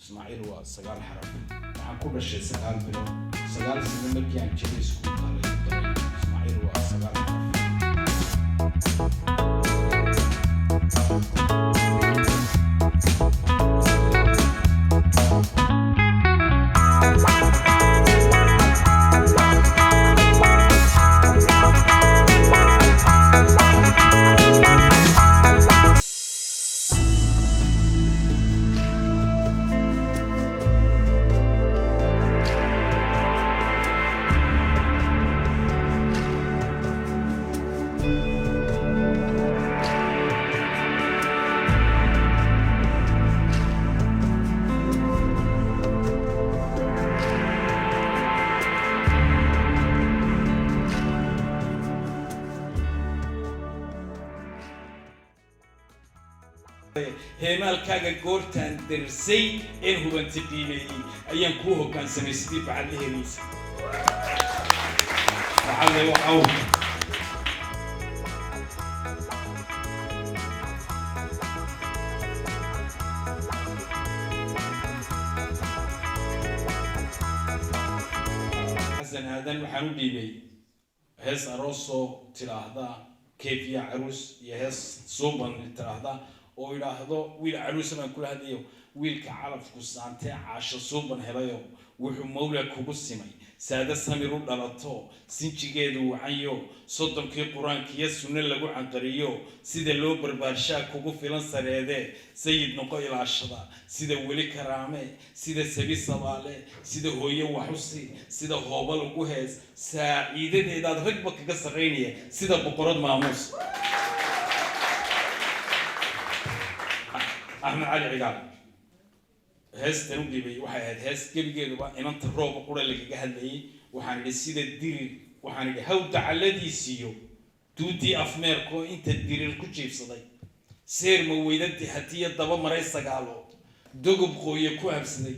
إسماعيل وسجال حرب وحكون الشيء سجال بلو سجال سنة مكيان جليس كون إسماعيل وسجال حرب هيمال كاجا كورتان درسي إن هو انتقيني أيام كوه كان سمستي بعد هيريس بعد وحاول حسن هذا المحمودي بي هس أروسو تلاحظا كيف يا عروس يهس صوبا تلاحظا oo yiraahdo wiil caruusana ku hadiyo wiilka calafku saantay caasho suuban helayo wuxuu mawla kugu simay saada samir u dhalato sinjigeedu wacayo sodonkii quraankiya sunna lagu canqariyo sida loo barbaarshaa kugu filan sareede sayid noqo ilaashada sida weli karaame sida sabi sabaale sida hooyo waxusi sida hoobal ugu hees saaciidadeedaad ragba kaga sareynaya sida boqorad maamuus أحمد علي عقال هاس تنودي بي واحد هاس كيف جيلو بقى إن أنت الروب قرر اللي جهل لي وحن السيد الدير وحن هود على دي سيو تودي أفمركو أنت الدير الكوتشيف صدي سير مويدتي حتى الضبا مريس قالوا دوغ بخوي كوهب صدي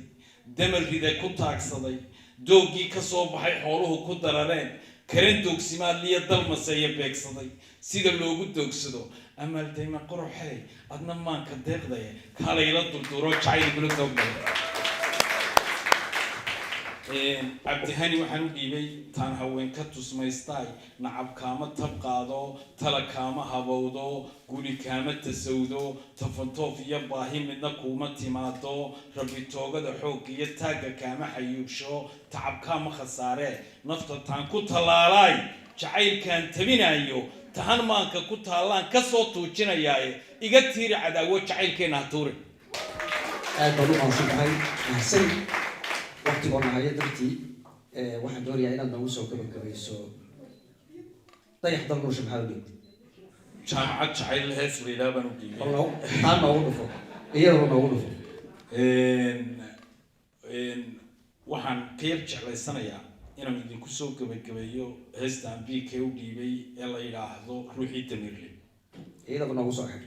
دمر ريدا كوتاك صدي دوغي كصوب حي حوله كدرارين كرين دوغ سمال لي الضلمة سيبك صدي سيد اللوجو دوغ صدو أما دايما قروح حي أدنى ما كدير ذي كلا يلطو الدورو شايل بلوتو بلو عبد هاني وحنودي بي تان هوين كتوس مايستاي نعب كامة تبقادو تلا كامة هبودو قولي كامة تسودو تفنتو في يباهي من نقومة تيماتو ربي توغا دا حوكي يتاقا كامة حيوشو تعب كامة خسارة نفتا تان كو تلالاي شايل كان تبين أيو تهان مانك كنت هالان كسوت وجنا ياي إجتير عداوة شعيل كنا هتوري. بدو أنصح هاي أحسن وقت وانا هاي درتي واحد دوري أنا نوصل كبر سو طيح ضربه شبهالي. جامعة شعيل هسري لا بنودي. والله أنا أقوله إيه أنا أقوله. إن وحن كيرجع للسنة يا inaan idinku soo gabagabeeyo heestan BK u dhiibay ee la yiraahdo ruuxii tamirle iyada nagu soo xir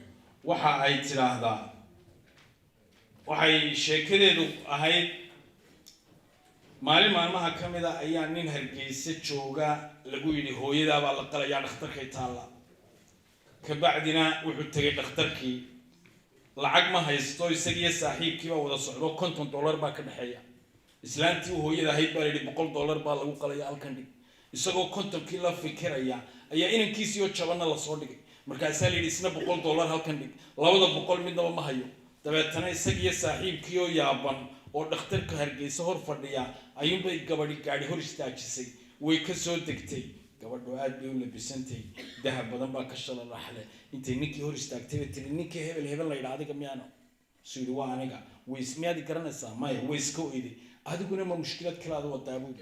waxa ay tiraahdaa waxay sheekadeedu ahayd maalmaha kamida ayaa nin Hargeysa jooga lagu yiri hooyada baa la qalaya dhakhtarkay taala ka bacdina wuxuu tagay dhakhtarkii lacag ma haysto isagiyo saaxiibkiiba wada socdo $50 baa ka dhaxeeya إسلامتي وهو يذهب بالي $100 بالغو قليا الكندي إسقو كنتم كلا فكريا أي إن كيسيو تشابنا لصودك مركز سالي لسنا $100 هالكندي لابد $100 من ده ما هيو تبع تنا إسقي صاحب كيو يابان أو دكتور كهرجي سهر فرديا أيوم بيجابري كاري هورش تاجسي ويكسر دكتي قبل دوات بيقول بسنتي ذهب بدن باكشلا الرحلة أنت نيكي هورش تاجتي نيكي هبل لا يرادك ميانو سيروا عنك ويسميادي كرنا سامي ويسكو إيدي هذا كنا ما مشكلة كلا هذا والتابوت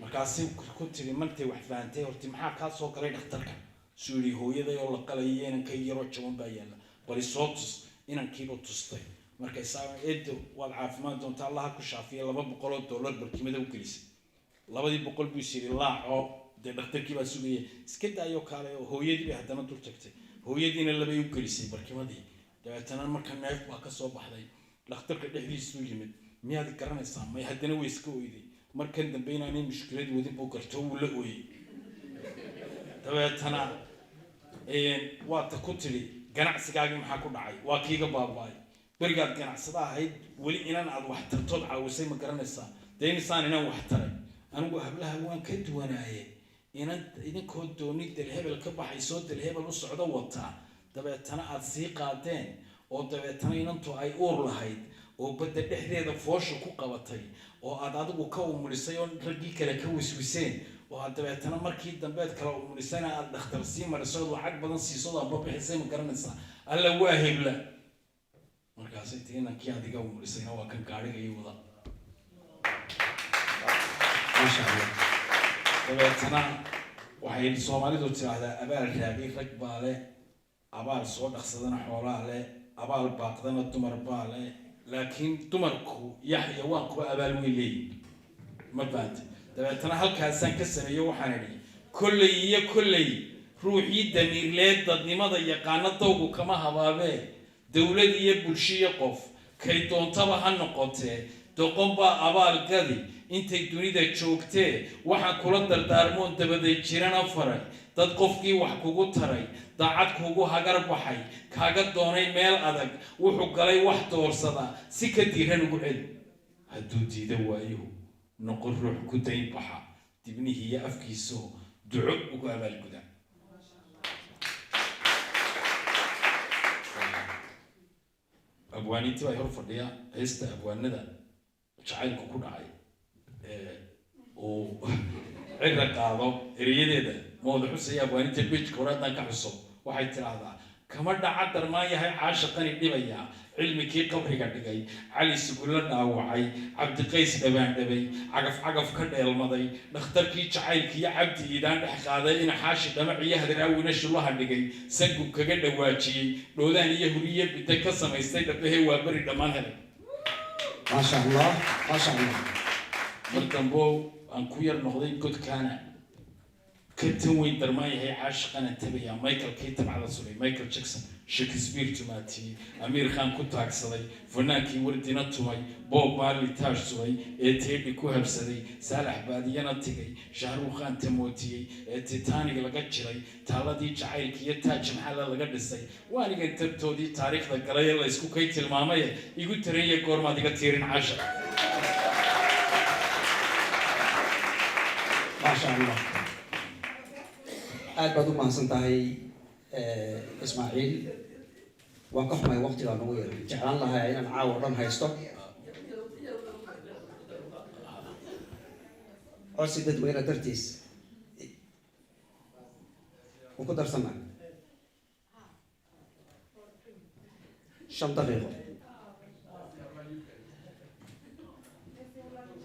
مركزي كنت لمنتي وحفانتي ورتي محاك هالصو كرين اخترك سوري هو يدا يلا قليين كي يروح جون بيانا بس صوتس إن كيلو تستي مركز سامي إدو والعاف ما دون الله كشافية لما بقولوا $1 بركي ماذا وكليس لما دي بقول بيصير الله أو ده اختر كي بسويه سكت أيو كاره هو يدي بهدنا دول تكتي هو يدي نلا بيوكليس بركي ما دي ده تنا مركز نايف باكسو بحدي اختر كده هدي سويه من مياد كرنا سام ما يهدنا ويسكو يدي مركن دبينا نين مشكلة ودي بوكرتو ولا وي تبع تنا وقت كنتلي جناح سكاجي محاكو دعي واكيجا باباي berigaad ganacsada ahayd weli inaan aad wax tartood caawisay ma garanaysaa dee insaan inaan wax taray anigu hablaha waan ka duwanaaye inan idinkoo dooni dalhebel ka baxay soo dalhebel u socdo wataa dabeetana aad sii qaadeen oo dabeetana inantu ay uur lahayd oo badda dhexdeeda foosha ku qabatay oo aad adigu ka umulisay oo raggii kale ka wiswiseen oo aad dabeetana markii dambeed kala umulisayna aad dhakhtar sii mariso lacag badan siiso aad bixisay ma garanaysaa alla waa hebla markaasay tii inankii adiga umulisayna waa kan gaadhiga ii wada masha allah dabeetana waxay Soomaalidu tiraahdaa abaal raagay rag baa leh abaal soo dhaqsadana xoolaa leh abaal baaqdana dumar baa leh laakiin dumarku yaxya waa kuwa abaal weyn leeyihiin ma baad dabeetana halkaasaan ka sameeyo waxaan idhi kolley ruuxii damiirleed dadnimada yaqaana dawgu kama habaabee dowlad iyo bulshiyo qof kay doontaba ha noqotee doqon baa abaal gadi intay dunida joogtee waxaan kula dardaarmoon dabaday jirana faray dad qofkii wax kugu taray daacad kugu hagar baxay kaaga doonay meel adag wuxuu galay wax doorsada si ka diiran ugu celi hadduu diida waayo noqon ruux ku dayn baxa dibnihii iyo afkiisoo duco ugu abaalguda abwaaniintii baa hor fadhiya heesta abwaanada jacaylku ku dhacay oo cirra qaado eriyadeeda mooda xusaya abwaaninta bejka hore haddaan ka xuso waxay tiraahdaa kama dhaca darmaan yahay caashaqani dhibaya cilmikii qabriga dhigay cali sugulla dhaawacay cabdiqays dhabaandhabay cagaf ka dheelmaday dhakhtarkii jacaylkiiyo cabdi iidaan dhex qaaday ina xaashi dhamac iyo hadraawina shulaha dhigay sangub kaga dhawaajiyey dhoodaan iyo huriye bidda ka samaystay dhabbahee waa beri dhammaan helay maasha allah mar dambo aan ku yar noqday godkaana كتن وين درماي هي عاشقنا تبيا مايكل كيتب على صلي مايكل جاكسون شكسبير توماتي أمير خان كنت عكسلي فناكي وردينا توماي بوب مارلي تاج توماي إتيبي كوهب سدي سالح باديانا تيجي شهرو خان تموتي تيتانيك لقتشري تالا دي جعيل كي تاج محلا لقدسي واني قلت تودي تاريخ ذكرى يلا يسكو كيت المامية يقول تري كورما دي كتيرين عاشق ما شاء الله aad baad u mahadsan tahay Ismaaciil waan ka xumay waqtiga nagu yar jeclaan lahaa inaan caawa dhan haysto codsi dadweyne dartiis ku darsanaa 5 daqiiqo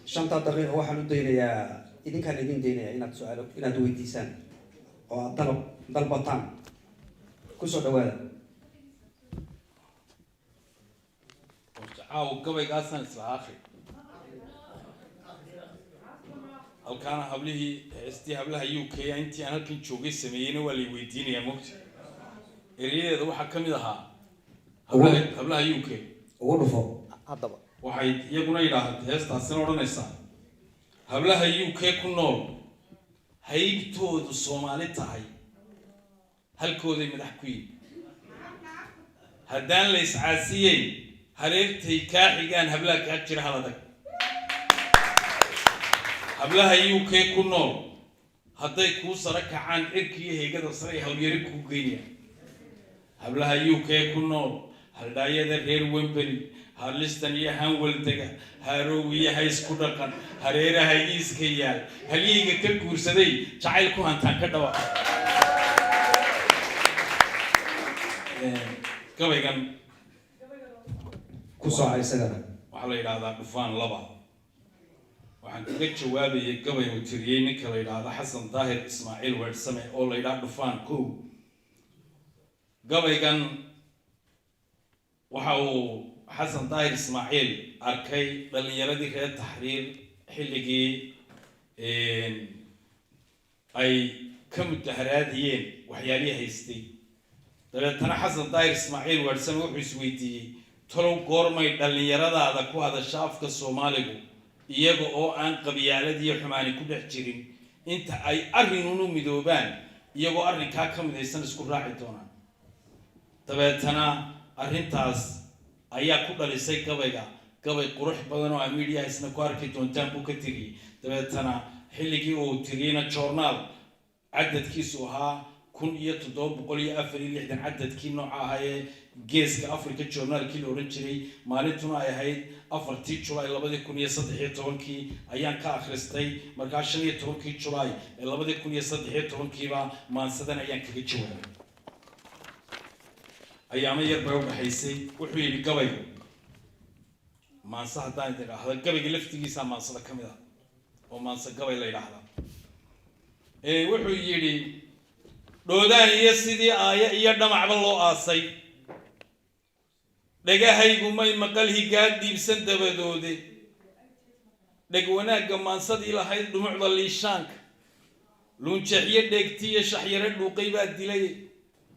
5 daqiiqo waxaan u daynayaa idinkaan idin daynayaa inaad weydiisaan oo dalbataan kusoo dhawaada caaw gabaygaasaan isla akhri halkaana hablihii heestii hablaha UK intii aan halkan joogay sameeyeyna waa lay weydiinayaa mogta eriyadeeda waxaa ka mid ahaa hablaha UK ugu dhufo haddaba waxay iyaguna yidhaahdeen heestaasina odhanaysaa hablaha UK ku nool haybtoodu Soomaali tahay halkooday madax ku yihiin haddaan la iscaasiyey hareertay kaa xigaan hablaha kaa jira haladag hablaha UK ku nool hadday kuu sara kacaan cirkiiyo heegada sare hawlyari kuu geynayaan hablaha UK ku nool haldhaayada reer Wembley هاللستن يهان ولدك هاروي هايس كودكان هريرة هايس كيال هليجي كل كورسدي شايل كوهان تانكدوا كوي كان كوسا عيسى وحلا هذا دفان لبا وعن كل جوابي كوي وتريني كلا هذا حسن ظاهر إسماعيل ورسمه أول هذا دفان كو كوي كان وحاو حسن طاهر إسماعيل أركي دلنيردي كده تحرير حلقي أي كم التحريات هي وحيالي هيستي طبعا ترى حسن طاهر إسماعيل ورسمه بسويتي تلو قرمي دلنيرد هذا كو هذا شاف كالصومالي يجو أو أن قبيلة دي حماني كل حجرين أنت أي أرنونو مدوبان يجو أرن كاكم ذي سنة سكور راحتونا طبعا تنا أرنتاس ayaa ku dhalisay gabayga gabay qurux badan oo media isna ku arki doontaan buu ka tiri dabeetana xilligii uu tiriyna journal cadadkiisu ahaa 1764 cadadkii nooca ahaa geeska Africa journalkii la oran jiray maalintuna ay ahayd 4 July 2013 ayaan ka akhristay markaa 15 July 2013 ba maansadan ayaan kaga jawaabay ayaama yar baa u dhaxaysay wuxuu yiri gabaygu maansa haddaan idhaahdo gabayga laftigiisa maansada ka mid ah oo maansa gabay la yiraahdo wuxuu yiri doodaan iyo sidii aaya iyo dhamacba loo aasay dhagahaygu may maqal higaad diibsan dabadoode dhag wanaagga maansadii lahayd dhumucda liishaanka luunjeexyo dheegtiyo shaxyare dhuuqay baa dilay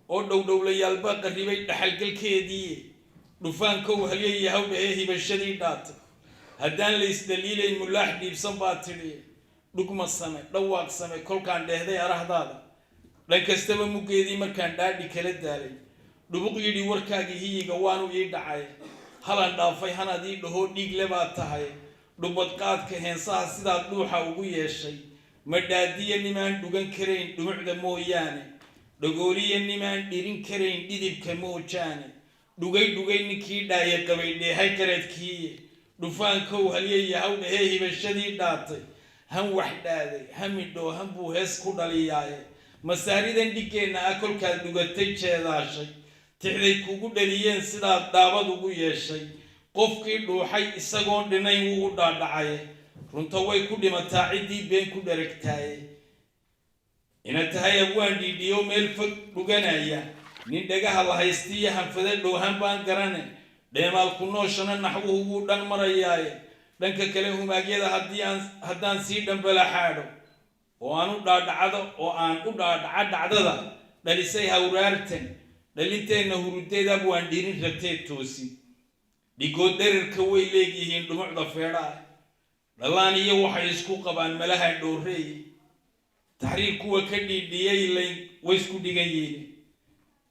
oo dhowdhowlayaal baa qarribay dhaxalgalkeedii dhufaanka uu halyay hawdha ee hibashadii dhaatay haddaan la isdaliilay mulaax dhiibsan baa tidhi dhugma same dhawaaq same kolkaan dheehday arahdaada dhan kastaba muggeedii markaan dhaadhi kala daalay dhubuq yidhi warkaagii hiyiga waanu ii dhacay halan dhaafay hanad ii dhahoo dhiigle baa tahay dhubadqaadka heensaha sidaad dhuuxa ugu yeeshay madhaadiya nimaan dhugan karayn dhumucda mooyaane dhagooliya nimaan dhirin karayn dhidibka moojaane dhugay ninkii dhaaye qabay dheehay qaradkiiye dhufaankow halyaya hawdhahee hibashadii dhaatay han wax dhaaday hamidhoo han buu hees ku dhaliyaaye masaaridan dhiggeenna ah kolkaad dhugatay jeedaashay tixday kugu dhaliyeen sidaad dhaabad ugu yeeshay qofkii dhuuxay isagoon dhinayn wuu u dhaadhacaye runta way ku dhimataa ciddii been ku dharagtaaye ina tahay abwaan dhiidhiyo meel fog dhuganaya nin dhagaha la haystiiyo hanfada dhowhan baan garane dheemaal ku nooshana naxwuhu wuu dhan marayaaye dhanka kale humaagyada haddaan sii dhambala xaadho oo aan u dhaadhaca dhacdada dhalisay hawraartan dhalinteenna hurudeeda waan dhirin rabtee toosin dhigood dherarka way leegyihiin dhumucda feedhaa dhalaan iyo waxay isku qabaan malaha dhowreey taxriir kuwa ka dhiidhiyay way isku dhigan yihiin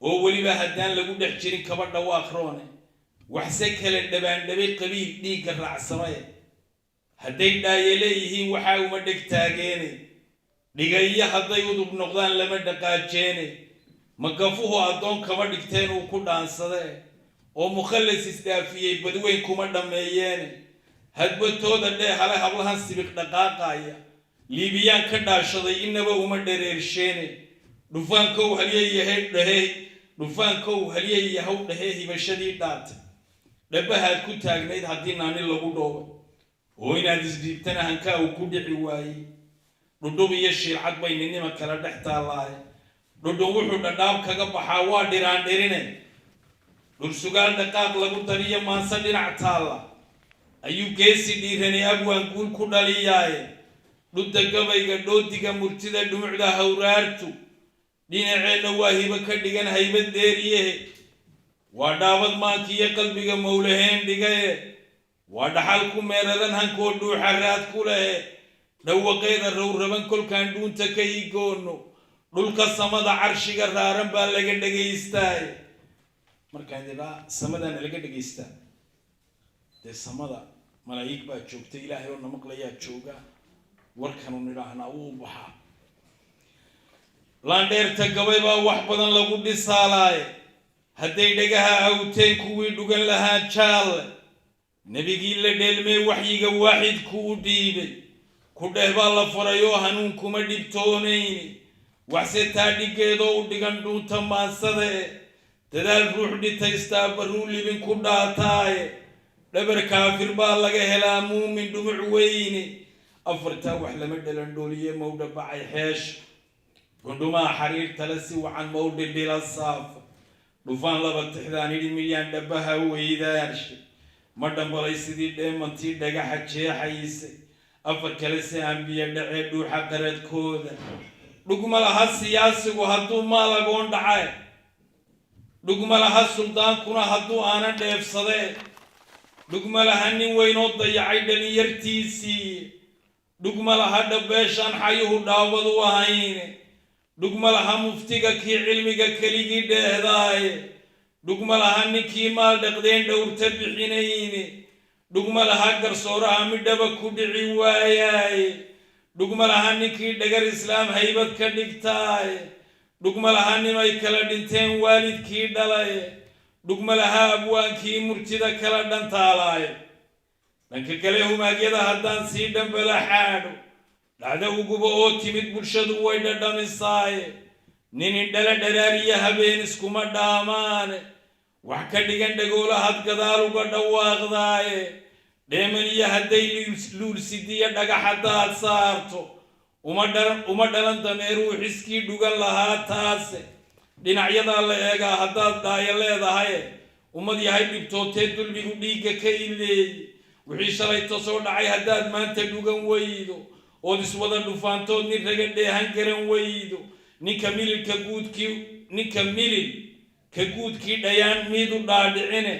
oo weliba haddaan lagu dhex jirin kaba dhawaaq roone waxse kale dhabaandhabay qabiil dhiigga raacsamaya hadday dhaaye leeyihiin waxaa uma dheg taageene dhigayo hadday udub noqdaan lama dhaqaajeene magafuhu addoon kama dhigteen uu ku dhaansadee oo mukhallas isdhaafiyey badweyn kuma dhammeeyeene hadbatooda dheehale hablahan sibiq dhaqaaqaya liibiyaan ka dhaashaday inaba uma dhareersheene dhufaankow halyayahaw dhahee hibashadii dhaatay dhabahaad ku taagnayd haddii naani lagu dhoobo oo inaad isdhiibtana hankaa uu ku dhici waayey dhudhub iyo shiilcad bay ninima kala dhex taallaaye dhudhun wuxuu dhadhaab kaga baxaa waa dhiraan dhirine dhursugaal dhaqaaq lagu dariyo maanse dhinac taalla ayuu geesi dhiiranay abwaan guul ku dhaliyaaye dhudda gabayga dhoodiga murtida dhumucda hawraartu dhinaceenna waa hibo ka dhigan haybad deeriyehe waa dhaabad maankiiyo qalbiga mowlaheen dhigaye waa dhaxal ku meeradan hankoo dhuuxa raad ku lehe dhawaqeeda rowraban kolkaan dhuunta ka higoono dhulka samada carshiga raaran baa laga dhagaystaaye markaan idhaa samadana laga dhagaystaa dee samada malaa'ig baa joogta ilaahay oo na maqlayaa jooga warkanu nidhaahnaa wuu baxaa laandheerta gabay baa wax badan lagu dhisaalaaye hadday dhagaha awteen kuwii dhugan lahaa jaalle nebigii la dheelmee waxyiga waaxidku u dhiibay ku dheh baa la faray oo hanuun kuma dhibtoonayni waxse taa dhiggeedoo u dhigan dhuunta maansadae dadaal ruux dhitaystaa barruu libin ku dhaataaye dhabar kaafir baa laga helaa muumin dhumuc weyne afartaa wax lama dhalandhooliye mawdha bacay xeesha gundhumaha xariirtale si wacan mawdhi dhila saafa dhufaan laba tixdaan idhi miyaan dhabaha weydaarshe ma dhambalay sidii dheemantii dhagaxa jeexaysay afar kale si ambiye dhacee dhuuxa qaradkooda dhugma laha siyaasigu hadduu maal agoon dhacay dhugma laha suldaankuna hadduu aanan dheefsadee dhugma laha nin weynoo dayacay dhalinyartiisii dhugma laha dhabeeshaan xayuhu dhaawad u ahayne dhugma laha muftiga kii cilmiga keligii dheehdaaye dhugma laha ninkii maal dhaqdeen dhowrta bixinayne dhugma laha garsooraha midhaba ku dhici waayaaye dhugma laha ninkii dhagar islaam haybad ka dhigtaaye dhugma laha nimay kala dhinteen waalidkii dhalaye dhugma laha abwaankii murtida kala dhantaalaaye dhanka kale humaagyada haddaan sii dhambala xaadho dhacda uguba oo timid bulshadu way dhadhamisaaye nin indhala dharaariya habeen iskuma dhaamaane wax ka dhigan dhagoolahad gadaal uga dhawaaqdaaye dheeman iyo hadday luulsidiya dhagax haddaad saarto uma dhalan dameeruu xiskii dhugan lahaa taase dhinacyadaa la eegaa haddaad dhaaya leedahaye ummad yahay dhibtootee dulmigu dhiigga ka ileeye wixii shalayto soo dhacay haddaad maanta dhugan weydo ood iswada dhufaantood nin raga dheehan garan weydo ninka mililka guudkii dhayaan miid u dhaadhicine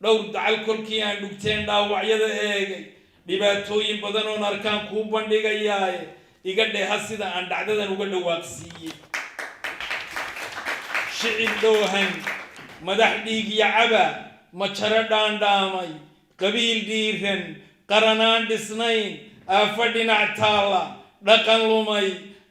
dhowr dacal kolkii aan dhugteen dhaawacyada eegay dhibaatooyin badan oon arkaan kuu bandhigayaaye iga dheeha sida aan dhacdadan uga dhawaaqsiiyey shicib dhoohan madax dhiigya caba majaro dhaandhaamay qabiil dhiiran qaranaan dhisnayn aafa dhinac taalla dhaqan lumay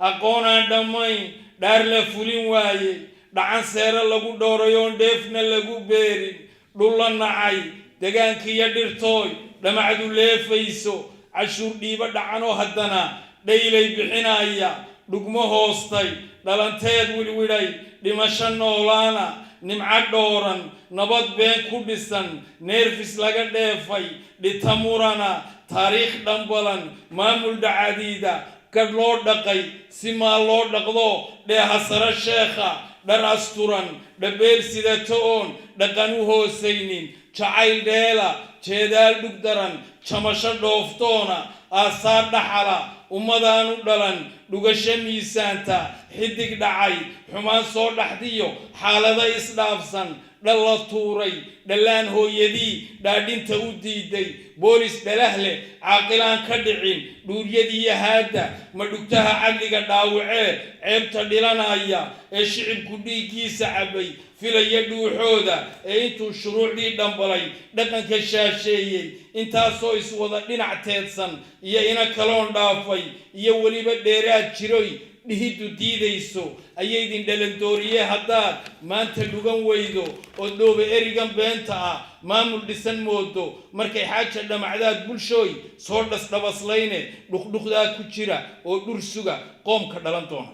aqoon aan dhammayn dhaar la fulin waayey dhacan seere lagu dhowrayoon dheefna lagu beerin dhulla nacay degaankiiyo dhirtooy dhamacdu leefayso cashuur dhiibo dhacanoo haddana dhaylay bixinaya dhugmo hoostay dhalanteed widhwidhay dhimasho noolaana nimco dhooran nabad been ku dhisan neerfis laga dheefay dhita murana taariikh dhambalan maamul dhacadiida gadh loo dhaqay si maal loo dhaqdo dheeha sare sheekha dhar asturan dhabeel sidato oon dhaqan u hoosaynin jacayl dheela jeedaal dhug daran jamasho dhooftoona aasaar dhaxala ummadaan u dhalan dhugasho miisaanta xidig dhacay xumaan soo dhaxdiyo xaalada isdhaafsan dhal la tuuray dhallaan hooyadii dhaadhinta u diiday boolis dhalah leh caaqilaan ka dhicin dhuuryadiiyo haadda madhugtaha cadliga dhaawacee ceebta dhilanaya ee shicibku dhiiggiisa cabbay filaya dhuuxooda ee intuu shuruucdii dhambalay dhaqanka shaasheeyey intaasoo iswada dhinac teedsan iyo ina kaloon dhaafay iyo weliba dheeraad jiroy dhihiddu diidayso ayaydin dhalandooriye haddaad maanta dhugan weydo oo dhooba erigan beenta ah maamul dhisan moodo markay xaaja dhamacdaad bulshooy soo dhasdhabaslayne dhuqdhuqdaa ku jira oo dhur suga qoomka dhalan doona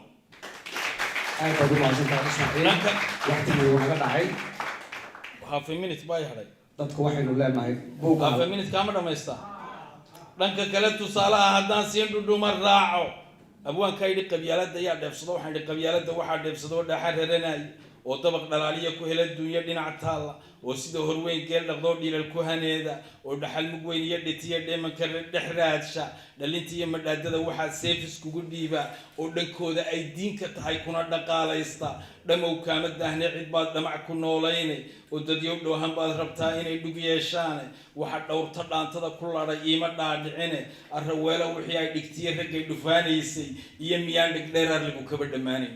half a minute baa hadhay dadku waxaynu leenahay half a minute kama dhamaysta dhanka kale tusaalaha haddaan siin dhudhuma raaco abwaanka yidhi qabyaalada yaa dheefsado waxaan yidhi qabyaalada waxaa dheefsadoo dhaaxa raranay oo dabaq dhalaaliya ku hela dunya dhinac taalla oo sida horweyn geel dhaqdoo dhilal ku haneeda oo dhaxal mug weyn iyo dhitiya dheemanka dhex raadsha dhalinta iyo madhaadada waxaa seefis kugu dhiiba oo dhankooda ay diinka tahay kuna dhaqaalaysta dhamow kaama daahne cid baad dhamac ku noolayne oo dadyow dhoohan baad rabtaa inay dhug yeeshaane waxa dhowrta dhaantada ku ladhay iima dhaadhicine arraweelo wixii ay dhigtiye raggay dhufaanaysay iyo miyaan dhigdheeraar lagu kaba dhammaanayn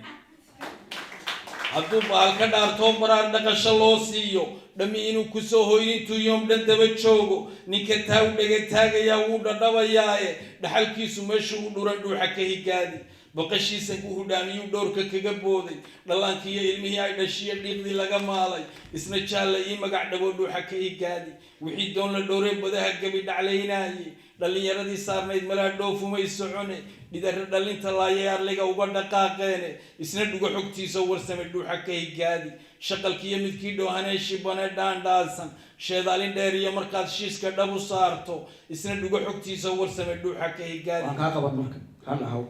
hadduu baal ka dhaartoo baraar dhaqasho loo siiyo dhammi inuu ku soo hoyn intuu yoom dhan daba joogo ninka taa u dhega taagayaa wuu dhadhabayaaye dhaxalkiisu meesha u dhuran dhuuxa ka higaadi baqashiisa buu hudhaamiyuu dhowrka kaga booday dhallaankiiyo ilmihii ay dhashiyo dhiiqdii laga maalay isna jaalla ii magac dhabo dhuuxa ka higaadi wixii doon la dhowree badaha gabi dhaclaynaayey dhallinyaradii saarnayd malaa dhoofumay socone dhidara dhalinta laayay arliga uga dhaqaaqeene isna dhugo xogtiisa warsame dhuuxa ka higaadi shaqalkiiyo midkii dhoohanee shibane dhaandhaasan sheedaalin dheer iyo markaad shiiska dhab u saarto isna dhugo xogtiisa warsame dhuuxa ka higaadi waan kaa qaban marka hal ahaw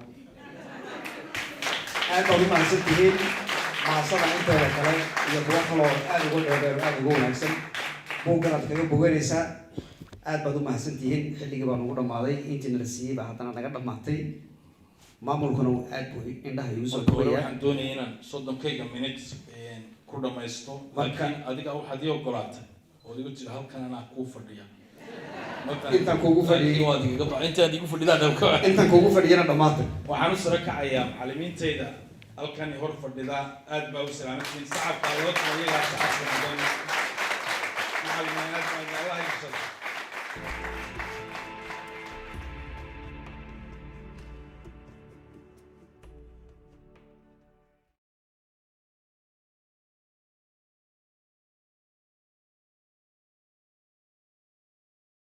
aad baad u mahadsantihiin maasada inteeda kale iyo kuwa kaloo aada ugu dheereer aada ugu wanaagsan buuggan aad kaga boganaysaa aad baad u mahadsantihiin xilligii baan ugu dhammaaday intiina la siiyey baa haddana naga dhammaatay maamulkuna aad buu indhaha igu soo dhaweeyaa waxaan doonaya inaan 30 minutes ku dhamaysto laakiin adiga waxaad ii ogolaatay oo igu tiri halkan anaa kuu fadhiya intaan kuugu fadhiyay intaan igu fadhidaa dhabka intaan kuugu fadhiyana dhammaatay waxaan u sara kacayaa macallimiintayda halkani hor fadhida aad baa u salaamantiin shacabka loo tabayaa shacabka mudan macallimiin aad baa Allah